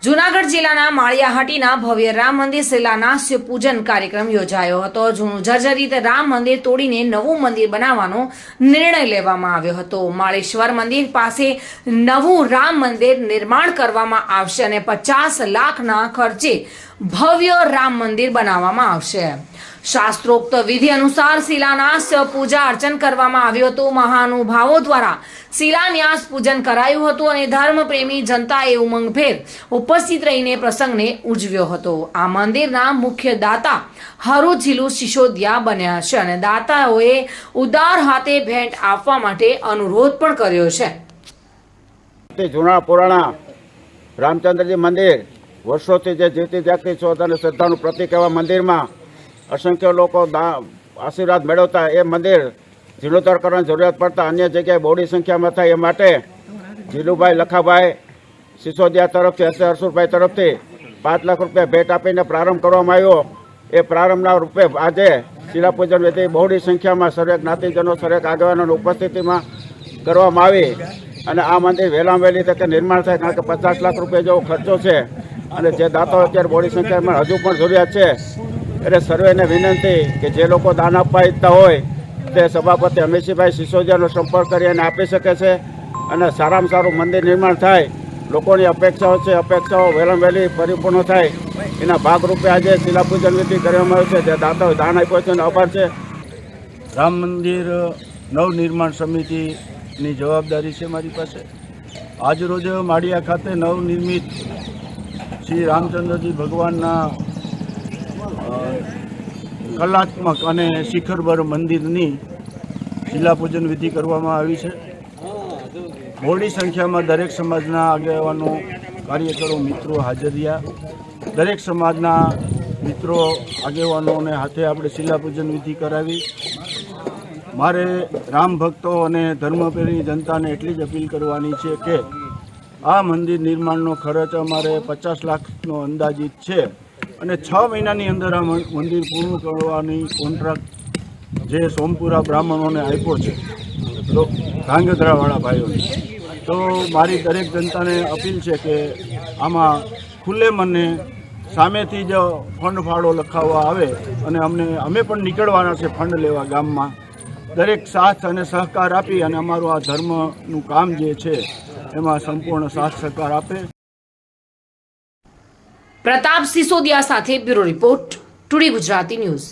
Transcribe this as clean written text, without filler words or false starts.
જૂનાગઢ જિલ્લાના માળિયાહાટીના ભવ્ય રામ મંદિર શિલાન્યાસ પૂજન કાર્યક્રમ યોજાયો હતો। જૂનું જર્જરિત રામ મંદિર તોડીને નવું મંદિર બનાવવાનો નિર્ણય લેવામાં આવ્યો હતો। માળેશ્વર મંદિર પાસે નવું રામ મંદિર નિર્માણ કરવામાં આવશે અને 50 લાખના ખર્ચે ભવ્ય રામ મંદિર બનાવવામાં આવશે। શાસ્ત્રોક્ત વિધિ અનુસાર શિલાન્યાસ પૂજા અર્ચન કરવામાં આવ્યું હતું। મહાનુભાવો દ્વારા શિલાન્યાસ પૂજન કરાયું હતું અને ધર્મપ્રેમી જનતાએ ઉમંગભેર ઉપસ્થિત રહીને પ્રસંગને ઉજવ્યો હતો। આ મંદિરના મુખ્ય દાતા હરુજીલુ સિસોદિયા બન્યા છે અને દાતાઓએ ઉદાર હાથે ભેટ આપવા માટે અનુરોધ પણ કર્યો છે। તે જૂના પુરાણા રામચંદ્રજી મંદિર વર્ષોથી જે જીવતી જાગતી શોધ અને શ્રદ્ધાનું પ્રતીક એવા મંદિરમાં અસંખ્ય લોકો આશીર્વાદ મેળવતા એ મંદિર જીર્ણોદ્ધાર કરવાની જરૂરિયાત પડતા અન્ય જગ્યાએ બહોળી સંખ્યામાં થાય એ માટે જીલુભાઈ લખાભાઈ સિસોદિયા તરફથી હરસુરભાઈ તરફથી 5 લાખ રૂપિયા ભેટ આપીને પ્રારંભ કરવામાં આવ્યો। એ પ્રારંભના રૂપે આજે શિલાપૂજન વિધિ બહોળી સંખ્યામાં સર્વે જ્ઞાતિજનો સર્વે આગેવાનોની ઉપસ્થિતિમાં કરવામાં આવી અને આ મંદિર વહેલામાં વહેલી તકે નિર્માણ થાય, કારણ કે 50 લાખ રૂપિયા જેવો ખર્ચો છે અને જે દાતાઓ અત્યારે બહોળી સંખ્યામાં હજુ પણ જરૂરિયાત છે। એટલે સર્વેને વિનંતી કે જે લોકો દાન આપવા ઈચ્છતા હોય તે સભાપતિ અમીશભાઈ સિસોદિયાનો સંપર્ક કરી અને આપી શકે છે અને સારામાં સારું મંદિર નિર્માણ થાય। લોકોની અપેક્ષાઓ છે, અપેક્ષાઓ વહેલામાં વહેલી પરિપૂર્ણ થાય એના ભાગરૂપે આજે શિલાપૂજન વિધિ કરવામાં આવ્યું છે। જે દાતાઓએ દાન આપ્યો છે એનો આભાર છે। રામ મંદિર નવનિર્માણ સમિતિની જવાબદારી છે મારી પાસે। આજરોજ માળિયા ખાતે નવનિર્મિત શ્રી રામચંદ્રજી ભગવાનના કલાત્મક અને શિખરબર મંદિરની શિલાપૂજન વિધિ કરવામાં આવી છે। મોટી સંખ્યામાં દરેક સમાજના આગેવાનો, કાર્યકરો, મિત્રો હાજર રહ્યા। દરેક સમાજના મિત્રો, આગેવાનોને હાથે આપણે શિલાપૂજન વિધિ કરાવી। મારે રામ ભક્તો અને ધર્મપ્રેમી જનતાને એટલી જ અપીલ કરવાની છે કે આ મંદિર નિર્માણનો ખર્ચ અમારે 50 લાખનો અંદાજિત છે અને 6 મહિનાની અંદર આ મંદિર પૂર્ણ કરવાની કોન્ટ્રાક્ટ જે સોમપુરા બ્રાહ્મણોને આપ્યો છે, તો ધ્રાંગધ્રાવાળા ભાઈઓને। તો મારી દરેક જનતાને અપીલ છે કે આમાં ખુલ્લે મને સામેથી જ ફંડ ફાળો લખાવવા આવે અને અમે પણ નીકળવાના છે ફંડ લેવા ગામમાં। દરેક સાથ અને સહકાર આપી અને અમારું આ ધર્મનું કામ જે છે એમાં સંપૂર્ણ સાથ સહકાર આપે। પ્રતાપ સિસોદિયા સાથે bureau report, today Gujarati news.